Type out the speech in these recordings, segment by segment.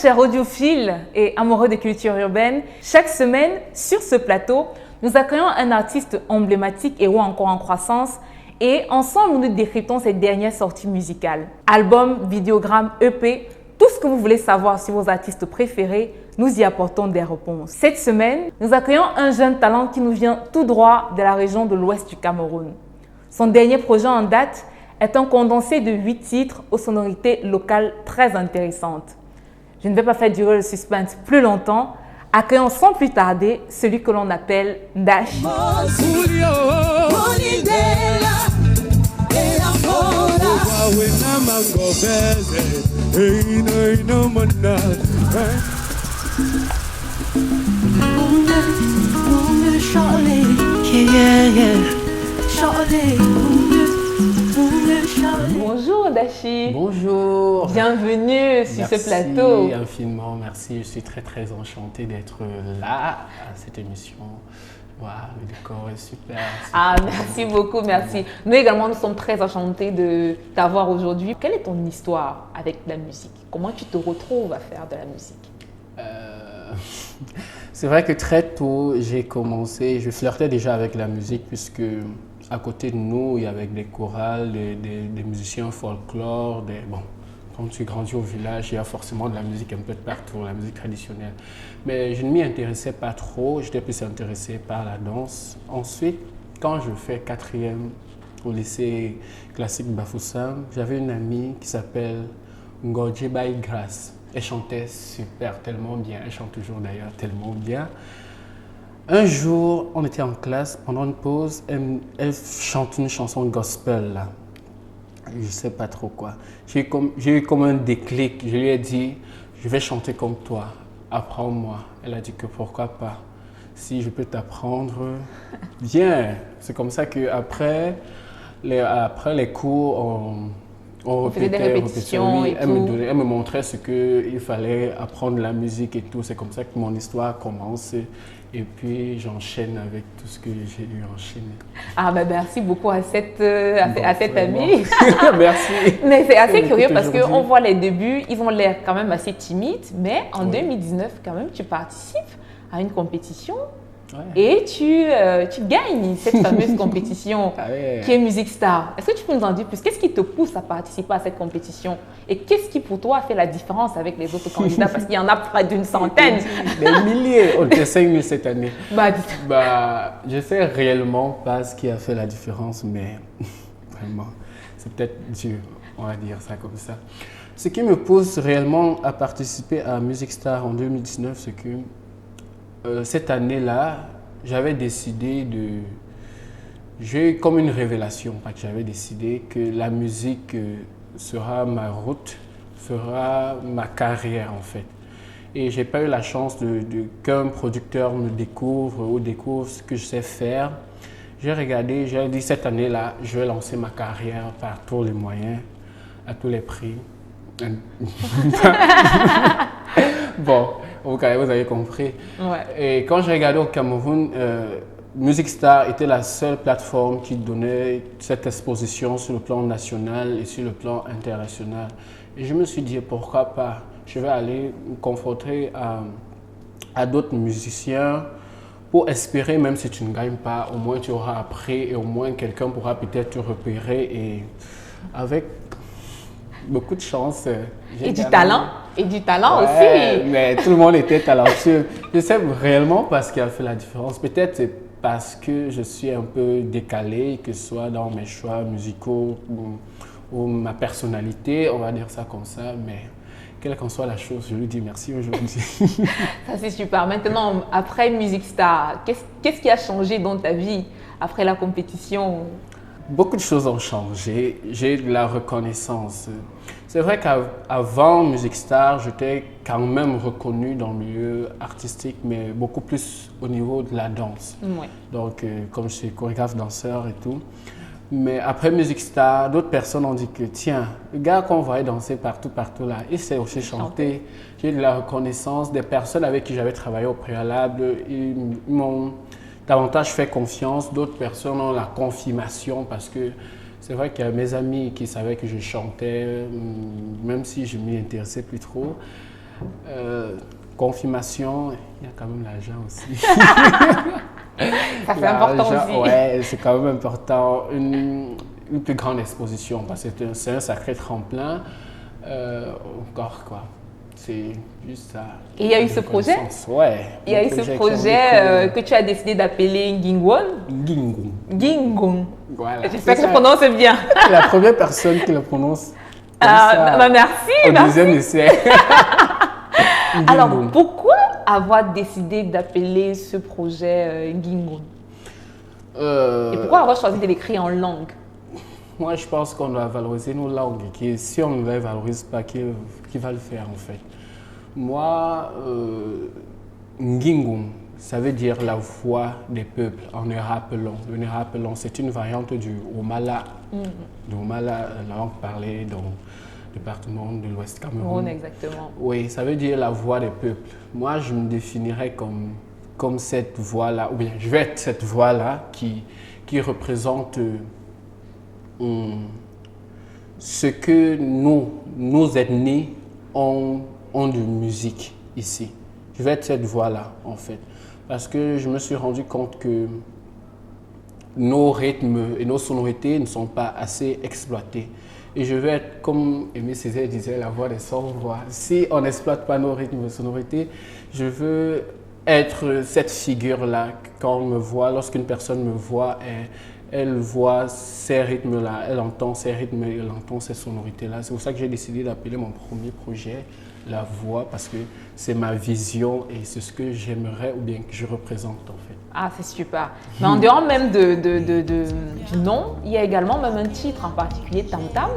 chers audiophiles et amoureux de culture urbaine, chaque semaine, sur ce plateau, nous accueillons un artiste emblématique et ou encore en croissance et ensemble, nous décryptons ses dernières sorties musicales. Albums, vidéogrammes, EP, tout ce que vous voulez savoir sur vos artistes préférés, nous y apportons des réponses. Cette semaine, nous accueillons un jeune talent qui nous vient tout droit de la région de l'ouest du Cameroun. Son dernier projet en date est un condensé de 8 titres aux sonorités locales très intéressantes. Je ne vais pas faire durer le suspense plus longtemps. Accueillons sans plus tarder celui que l'on appelle Dashi. Bonjour Dashi. Bonjour. Bienvenue sur ce plateau. Merci infiniment, merci. Je suis très enchanté d'être là à cette émission. Waouh, le décor est super. Merci beaucoup, merci. Nous également, nous sommes très enchantés de t'avoir aujourd'hui. Quelle est ton histoire avec la musique? Comment tu te retrouves à faire de la musique? C'est vrai que très tôt, j'ai commencé, je flirtais déjà avec la musique puisque à côté de nous, il y avait des chorales, des musiciens folklore, quand tu grandis au village, il y a forcément de la musique un peu de partout, la musique traditionnelle. Mais je ne m'y intéressais pas trop, j'étais plus intéressé par la danse. Ensuite, quand je fais 4e au lycée classique Bafoussam, j'avais une amie qui s'appelle Ngorje Baye Grace. Elle chantait super, tellement bien, elle chante toujours d'ailleurs tellement bien. Un jour, on était en classe, pendant une pause, elle chante une chanson gospel là. Je ne sais pas trop quoi. J'ai eu comme un déclic. Je lui ai dit, je vais chanter comme toi, apprends-moi. Elle a dit que pourquoi pas. Si je peux t'apprendre, viens. C'est comme ça qu'après les cours, on faisait des répétitions et elle tout. Elle me montrait ce qu'il fallait apprendre la musique et tout. C'est comme ça que mon histoire a commencé. Et puis j'enchaîne avec tout ce que j'ai dû enchaîner. Merci beaucoup à cette amie. Merci. Mais c'est assez curieux parce qu'on voit les débuts, ils ont l'air quand même assez timides. Mais en 2019, quand même, tu participes à une compétition. Ouais. Et tu gagnes cette fameuse compétition qui est Music Star. Est-ce que tu peux nous en dire plus? Qu'est-ce qui te pousse à participer à cette compétition? Et qu'est-ce qui pour toi fait la différence avec les autres candidats? Parce qu'il y en a près d'une centaine. Des milliers. On était 5000 cette année. Je ne sais réellement pas ce qui a fait la différence, mais vraiment, c'est peut-être Dieu, on va dire ça comme ça. Ce qui me pousse réellement à participer à Music Star en 2019, c'est que cette année-là, j'avais décidé j'ai eu comme une révélation, j'avais décidé que la musique sera ma route, sera ma carrière en fait. Et j'ai pas eu la chance qu'un producteur me découvre ou découvre ce que je sais faire. J'ai regardé, j'ai dit cette année-là, je vais lancer ma carrière par tous les moyens, à tous les prix. Bon, vous avez compris. Ouais. Et quand j'ai regardé au Cameroun, Music Star était la seule plateforme qui donnait cette exposition sur le plan national et sur le plan international. Et je me suis dit, pourquoi pas? Je vais aller me confronter à d'autres musiciens pour espérer, même si tu ne gagnes pas, au moins tu auras appris et au moins quelqu'un pourra peut-être te repérer. Et avec beaucoup de chance. Et du talent. Et du talent aussi. Mais tout le monde était talentueux. Je sais réellement pas ce qui a fait la différence. Peut-être c'est parce que je suis un peu décalé, que ce soit dans mes choix musicaux ou ma personnalité, on va dire ça comme ça. Mais quelle qu'en soit la chose, je lui dis merci aujourd'hui. Ça c'est super. Maintenant, après Music Star, qu'est-ce qui a changé dans ta vie après la compétition? Beaucoup de choses ont changé. J'ai de la reconnaissance. C'est vrai qu'avant Music Star, j'étais quand même reconnu dans le milieu artistique, mais beaucoup plus au niveau de la danse. Ouais. Donc, comme je suis chorégraphe, danseur et tout. Mais après Music Star, d'autres personnes ont dit que tiens, le gars qu'on voyait danser partout là, il sait aussi chanter. J'ai de la reconnaissance. Des personnes avec qui j'avais travaillé au préalable, ils m'ont davantage fait confiance. D'autres personnes ont la confirmation parce que c'est vrai qu'il y a mes amis qui savaient que je chantais, même si je ne m'y intéressais plus trop. Confirmation, il y a quand même l'argent aussi. Ça c'est important aussi. Ouais, c'est quand même important. Une plus grande exposition, parce que c'est un sacré tremplin. Encore quoi. C'est juste ça. Et il y a eu ce projet? Ouais. Il y a eu ce projet que tu as décidé d'appeler Ngingwon? Ngingwon. Ngingwon. Voilà. J'espère que je prononce bien. La première personne qui le prononce. Merci. Au deuxième essai. Alors, pourquoi avoir décidé d'appeler ce projet Ngingwon? Et pourquoi avoir choisi de l'écrire en langue? Moi, je pense qu'on doit valoriser nos langues. Et si on ne les valorise pas, qui va le faire en fait? Moi, Ngingwon, ça veut dire la voix des peuples en Néerapelon. Le Néerapelon, c'est une variante du Omala. Du Omala, la langue parlée dans le département de l'Ouest Cameroun. Exactement. Oui, ça veut dire la voix des peuples. Moi, je me définirais comme cette voix-là, ou bien je vais être cette voix-là qui représente ce que nos ethnies ont de musique ici. Je vais être cette voix-là, en fait. Parce que je me suis rendu compte que nos rythmes et nos sonorités ne sont pas assez exploités. Et je veux être, comme Aimé Césaire disait, la voix des sans-voix. Si on n'exploite pas nos rythmes et sonorités, je veux être cette figure-là. Quand on me voit, lorsqu'une personne me voit, elle voit ces rythmes-là, elle entend ces rythmes, elle entend ces sonorités-là. C'est pour ça que j'ai décidé d'appeler mon premier projet la voix, parce que c'est ma vision et c'est ce que j'aimerais ou bien que je représente en fait. Ah, c'est super. Mais en dehors même du nom, il y a également même un titre en particulier, Tam Tam,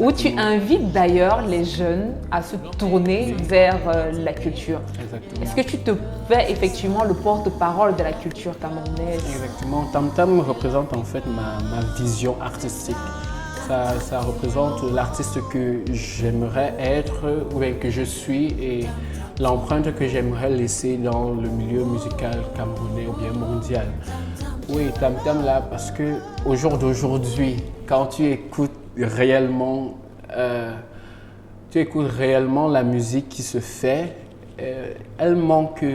où tu invites d'ailleurs les jeunes à se tourner vers la culture. Exactement. Est-ce que tu te fais effectivement le porte-parole de la culture camerounaise? Exactement. Tam Tam représente en fait ma vision artistique. Ça représente l'artiste que j'aimerais être ou bien que je suis et l'empreinte que j'aimerais laisser dans le milieu musical camerounais ou bien mondial. Oui, Tam Tam là, parce que au jour d'aujourd'hui, quand tu écoutes réellement la musique qui se fait, elle manque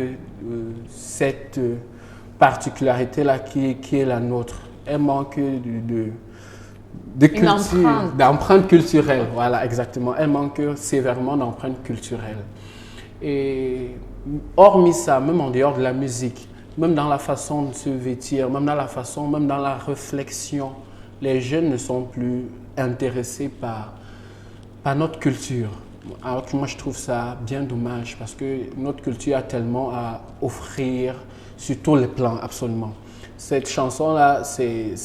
cette particularité-là qui est la nôtre. Elle manque d'empreinte culturelle. Voilà, exactement. Elle manque sévèrement d'empreinte culturelle. Et hormis ça, même en dehors de la musique, même dans la façon de se vêtir, même dans la réflexion, les jeunes ne sont plus intéressés par notre culture. Alors que moi, je trouve ça bien dommage parce que notre culture a tellement à offrir sur tous les plans, absolument. Cette chanson-là, c'est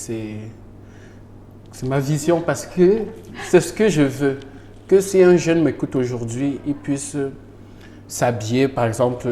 ma vision parce que c'est ce que je veux. Que si un jeune m'écoute aujourd'hui, il puisse s'habiller, par exemple,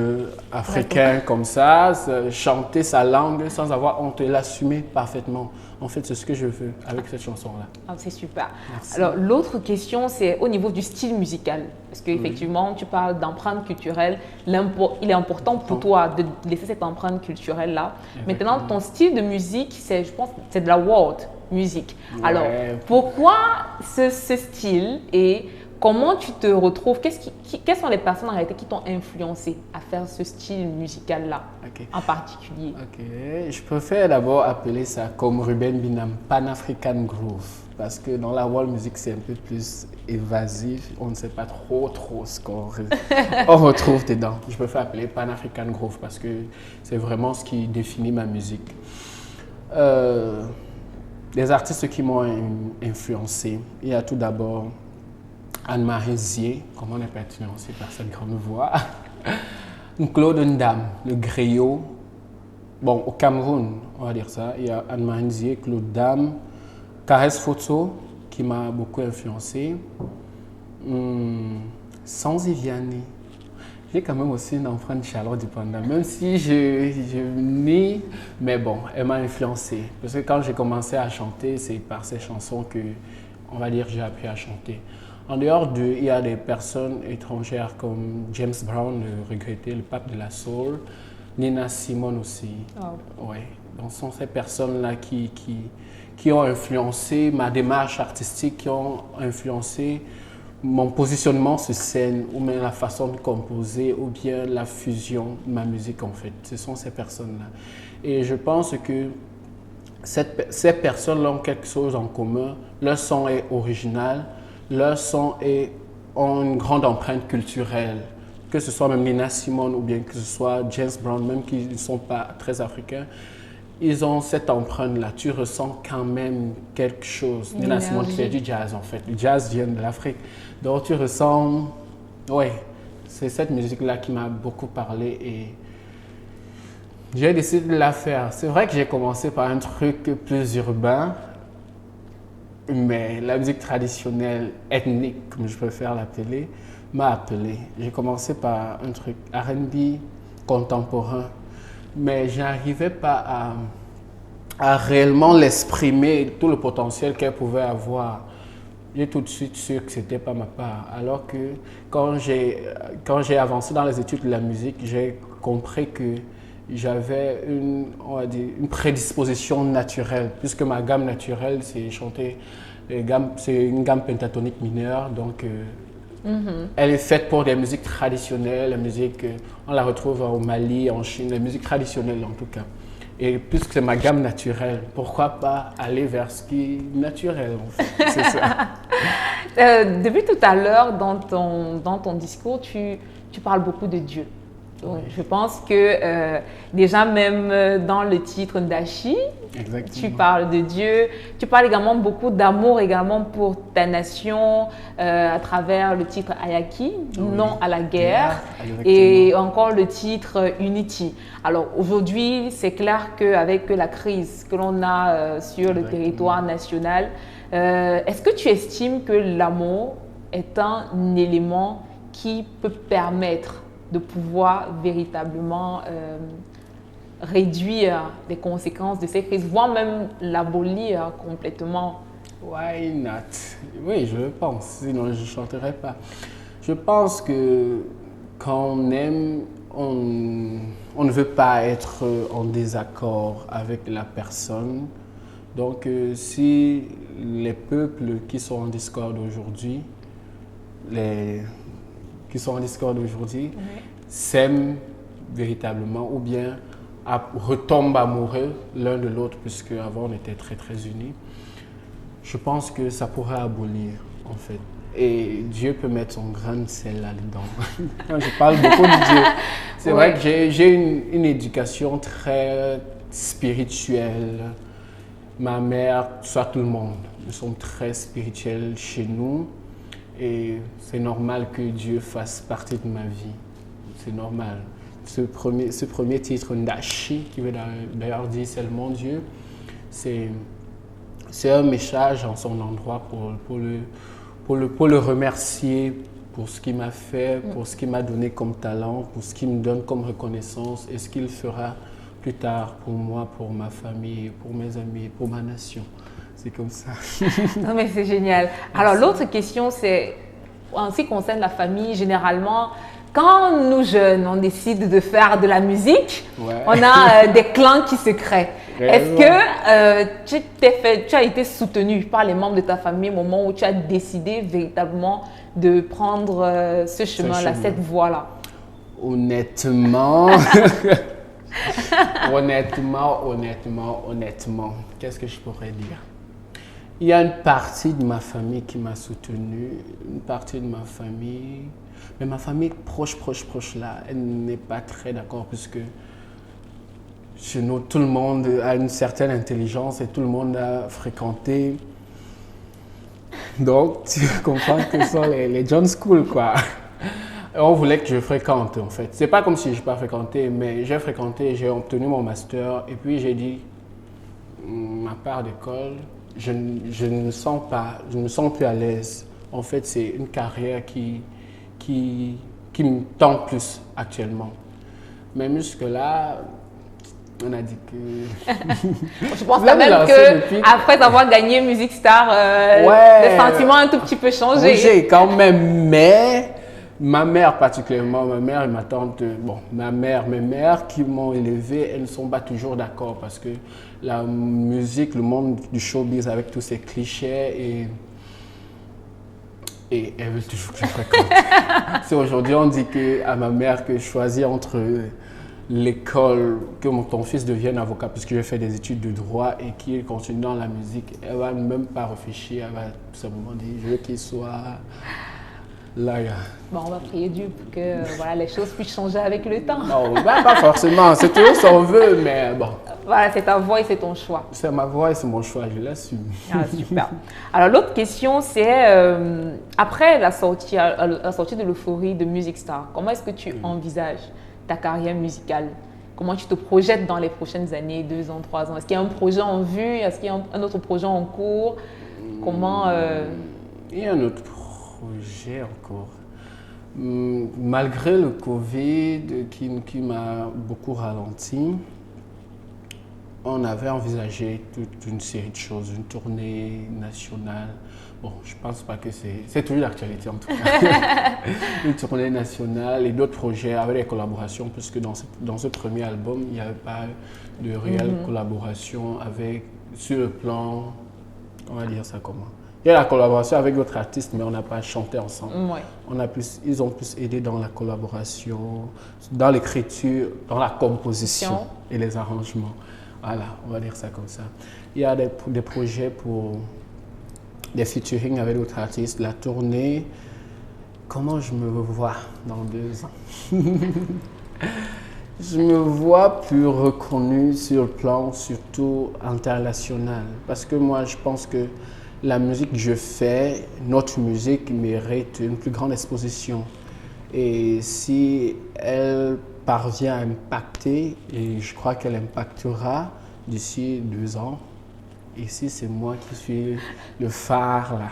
africain comme ça, chanter sa langue sans avoir honte et l'assumer parfaitement. En fait, c'est ce que je veux avec cette chanson-là. Ah, c'est super. Merci. Alors, l'autre question, c'est au niveau du style musical. Parce qu'effectivement, tu parles d'empreinte culturelle. Il est important pour toi de laisser cette empreinte culturelle-là. Maintenant, ton style de musique, je pense, c'est de la world music. Ouais. Alors, pourquoi ce style et comment tu te retrouves? Quelles sont les personnes en réalité qui t'ont influencé à faire ce style musical-là en particulier? Je préfère d'abord appeler ça comme Ruben Binam, Pan-African Groove. Parce que dans la world music, c'est un peu plus évasif. On ne sait pas trop ce qu'on retrouve dedans. Je préfère appeler Pan-African Groove parce que c'est vraiment ce qui définit ma musique. Des artistes qui m'ont influencé, il y a tout d'abord Anne-Marie Zier, comment on n'est pas influencé par cette grande voix. Claude Ndam, le griot. Bon, au Cameroun, on va dire ça. Il y a Anne-Marie Zier, Claude Ndam, Caresse Photo, qui m'a beaucoup influencé. Sanzi Vianney. J'ai quand même aussi une empreinte Charlotte Dupanda, même si je nie, mais bon, elle m'a influencé. Parce que quand j'ai commencé à chanter, c'est par ces chansons que, on va dire, j'ai appris à chanter. En dehors d'eux, il y a des personnes étrangères comme James Brown, le regretté, le pape de la soul, Nina Simone aussi. Oh. Ouais. Donc, ce sont ces personnes-là qui ont influencé ma démarche artistique, qui ont influencé mon positionnement sur scène, ou bien la façon de composer, ou bien la fusion de ma musique en fait. Ce sont ces personnes-là. Et je pense que ces personnes-là ont quelque chose en commun. Leur son est original, leur son ont une grande empreinte culturelle. Que ce soit même Nina Simone ou bien que ce soit James Brown, même qu'ils ne sont pas très africains, ils ont cette empreinte-là. Tu ressens quand même quelque chose. Nina Simone qui fait du jazz en fait. Le jazz vient de l'Afrique. Donc tu ressens... Ouais, c'est cette musique-là qui m'a beaucoup parlé et j'ai décidé de la faire. C'est vrai que j'ai commencé par un truc plus urbain, mais la musique traditionnelle, ethnique, comme je préfère l'appeler, m'a appelé. J'ai commencé par un truc R&B contemporain, mais je n'arrivais pas à réellement l'exprimer, tout le potentiel qu'elle pouvait avoir. J'ai tout de suite su que ce n'était pas ma part. Alors que quand j'ai avancé dans les études de la musique, j'ai compris que j'avais une prédisposition naturelle, puisque ma gamme naturelle, c'est chanter, c'est une gamme pentatonique mineure, donc elle est faite pour des musiques traditionnelles, la musique, on la retrouve au Mali, en Chine, les musiques traditionnelles en tout cas. Et puisque c'est ma gamme naturelle, pourquoi pas aller vers ce qui est naturel en fait, c'est ça. Depuis tout à l'heure, dans ton discours, tu parles beaucoup de Dieu. Donc, je pense que déjà même dans le titre Ndachi, tu parles de Dieu. Tu parles également beaucoup d'amour également pour ta nation à travers le titre Ayaki, non à la guerre, et encore le titre Unity. Alors aujourd'hui, c'est clair qu'avec la crise que l'on a sur le territoire national, est-ce que tu estimes que l'amour est un élément qui peut permettre de pouvoir véritablement réduire les conséquences de ces crises, voire même l'abolir complètement? Why not? Oui, je le pense, sinon je ne chanterais pas. Je pense que quand on aime, on ne veut pas être en désaccord avec la personne. Donc si les peuples qui sont en discorde aujourd'hui, s'aiment véritablement ou bien retombent amoureux l'un de l'autre, puisque avant on était très très unis, je pense que ça pourrait abolir en fait. Et Dieu peut mettre son grain de sel là-dedans. Quand je parle beaucoup de Dieu, c'est vrai que j'ai une éducation très spirituelle. Ma mère, soit tout le monde, nous sommes très spirituels chez nous. Et c'est normal que Dieu fasse partie de ma vie. C'est normal. Ce premier titre, Ndachi, qui veut d'ailleurs dire seulement Dieu, c'est un message en son endroit pour le remercier pour ce qu'il m'a fait, pour ce qu'il m'a donné comme talent, pour ce qu'il me donne comme reconnaissance et ce qu'il fera plus tard pour moi, pour ma famille, pour mes amis, pour ma nation. C'est comme ça. Non mais c'est génial. Alors l'autre question, c'est en ce qui concerne la famille, généralement, quand nous jeunes, on décide de faire de la musique, on a des clans qui se créent. Est-ce que tu as été soutenu par les membres de ta famille au moment où tu as décidé véritablement de prendre ce chemin-là, cette voie-là? Honnêtement, honnêtement, qu'est-ce que je pourrais dire? Il y a une partie de ma famille qui m'a soutenu, une partie de ma famille, mais ma famille proche là, elle n'est pas très d'accord puisque chez nous, tout le monde a une certaine intelligence et tout le monde a fréquenté. Donc, tu comprends que ce sont les John School, quoi. On voulait que je fréquente, en fait. C'est pas comme si je n'ai pas fréquenté, mais j'ai fréquenté, j'ai obtenu mon master et puis j'ai dit, ma part d'école, je ne me sens plus à l'aise. En fait, c'est une carrière qui me tend plus actuellement. Mais jusque-là, on a dit que... Je pense quand même qu'après avoir gagné Music Star, le sentiment a un tout petit peu changé. J'ai quand même, mais ma mère particulièrement, ma mère et ma tante, mes mères qui m'ont élevé, elles ne sont pas toujours d'accord parce que la musique, le monde du showbiz avec tous ces clichés et elle veut toujours que je fréquente. C'est aujourd'hui, on dit à ma mère que je choisis entre l'école, que ton fils devienne avocat, puisque j'ai fait des études de droit et qu'il continue dans la musique. Elle ne va même pas réfléchir, elle va tout simplement dire je veux qu'il soit là. Bon, on va prier Dieu pour que voilà, les choses puissent changer avec le temps. Non, pas forcément, c'est toujours son vœu, mais bon. Voilà, c'est ta voix et c'est ton choix. C'est ma voix et c'est mon choix, je l'assume. Ah, super. Alors, l'autre question, c'est après la sortie de l'euphorie de Music Star, comment est-ce que tu envisages ta carrière musicale? Comment tu te projettes dans les prochaines années, 2 ans, 3 ans? Est-ce qu'il y a un projet en vue? Est-ce qu'il y a un autre projet en cours? Comment Il y a un autre projet encore. Malgré le Covid qui m'a beaucoup ralenti, on avait envisagé toute une série de choses, une tournée nationale. Bon, je pense pas que c'est toujours l'actualité en tout cas. Une tournée nationale et d'autres projets avec des collaborations, puisque dans ce premier album, il n'y avait pas de réelle collaboration sur le plan, on va dire ça comment. Il y a la collaboration avec d'autres artistes, mais on n'a pas chanté ensemble. Ouais. Ils ont plus aidé dans la collaboration, dans l'écriture, dans la composition et les arrangements. Voilà, on va dire ça comme ça. Il y a des projets pour des featuring avec d'autres artistes, la tournée. Comment je me vois dans 2 ans? Je me vois plus reconnu sur le plan surtout international. Parce que moi, je pense que la musique que je fais, notre musique mérite une plus grande exposition. Et si elle parvient à impacter, et je crois qu'elle impactera d'ici 2 ans, ici c'est moi qui suis le phare là,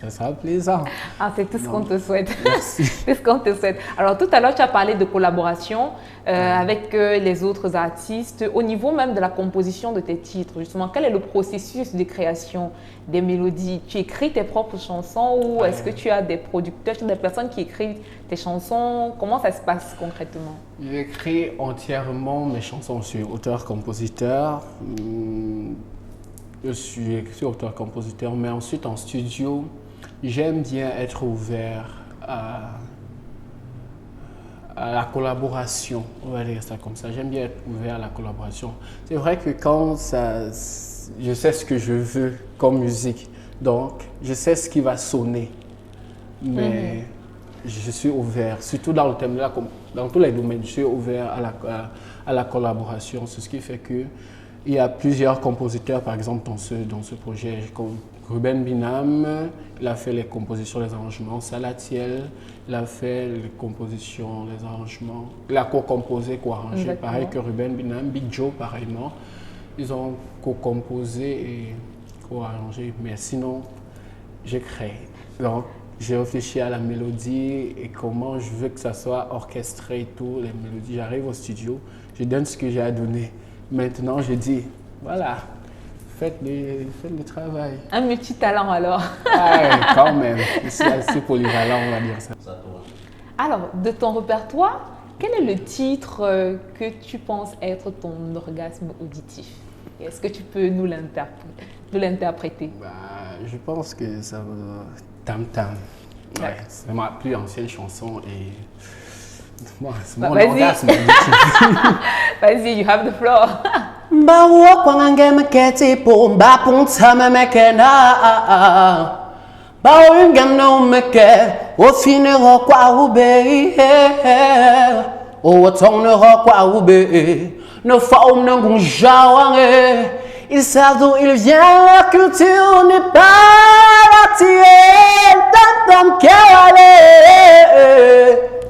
ça sera plaisant. Ah, c'est tout ce qu'on te souhaite. Merci. C'est ce qu'on te souhaite. Alors tout à l'heure tu as parlé de collaboration avec les autres artistes, au niveau même de la composition de tes titres justement. Quel est le processus de création des mélodies? Tu écris tes propres chansons ou est-ce que tu as des producteurs, des personnes qui écrivent tes chansons? Comment ça se passe concrètement? J'écris entièrement mes chansons. Je suis auteur-compositeur. Je suis auteur-compositeur, mais ensuite en studio, j'aime bien être ouvert à la collaboration, on va dire ça comme ça. J'aime bien être ouvert à la collaboration. C'est vrai que je sais ce que je veux comme musique, donc je sais ce qui va sonner, mais je suis ouvert, surtout dans le thème, dans tous les domaines, je suis ouvert à la collaboration. C'est ce qui fait que il y a plusieurs compositeurs, par exemple, dans ce projet, comme Ruben Binam, il a fait les compositions, les arrangements. Salatiel, il a fait les compositions, les arrangements. Il a co-composé, co-arrangé, pareil que Ruben Binam. Big Joe, pareillement. Ils ont co-composé et co-arrangé, mais sinon, j'ai créé. Donc, j'ai réfléchi à la mélodie et comment je veux que ça soit orchestré et tout, les mélodies. J'arrive au studio, je donne ce que j'ai à donner. Maintenant, je dis, voilà, faites le travail. Un multi-talent alors. Ouais, quand même. C'est assez polyvalent, on va dire ça. Alors, de ton répertoire, quel est le titre que tu penses être ton orgasme auditif? Est-ce que tu peux nous l'interpréter? Je pense que ça va... Tam Tam. Ouais, c'est ma plus ancienne chanson et... c'est mon orgasme auditif. Vas-y, you have the floor. Bawo kwangange meketi po mba punta memekena Bawo ngano meke o finero kwa ube o tonero kwa ube no faum nangun jawange ils savent d'où ils viennent, leur culture n'est pas la tienne. Tam tam kerale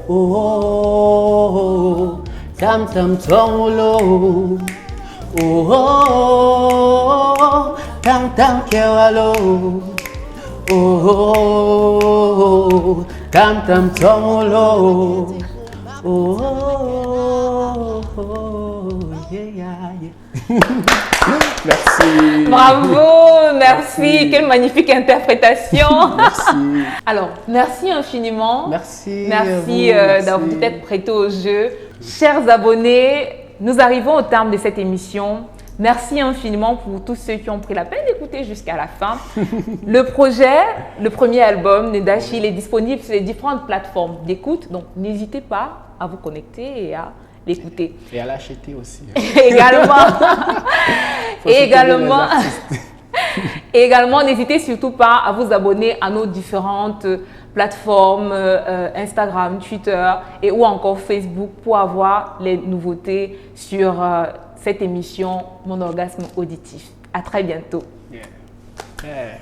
oh tam tam tongolo oh tam tam keralo oh tam tam tongolo oh yeah. Merci. Bravo, merci. Quelle magnifique interprétation. Merci. Alors, merci infiniment. Merci. Merci d'avoir peut-être prêté au jeu. Chers abonnés, nous arrivons au terme de cette émission. Merci infiniment pour tous ceux qui ont pris la peine d'écouter jusqu'à la fin. Le projet, le premier album, Nedashi, il est disponible sur les différentes plateformes d'écoute. Donc, n'hésitez pas à vous connecter et à l'écouter. Et à l'acheter aussi. Également, n'hésitez surtout pas à vous abonner à nos différentes plateformes Instagram, Twitter et ou encore Facebook pour avoir les nouveautés sur cette émission Mon orgasme auditif. À très bientôt. Yeah. Yeah.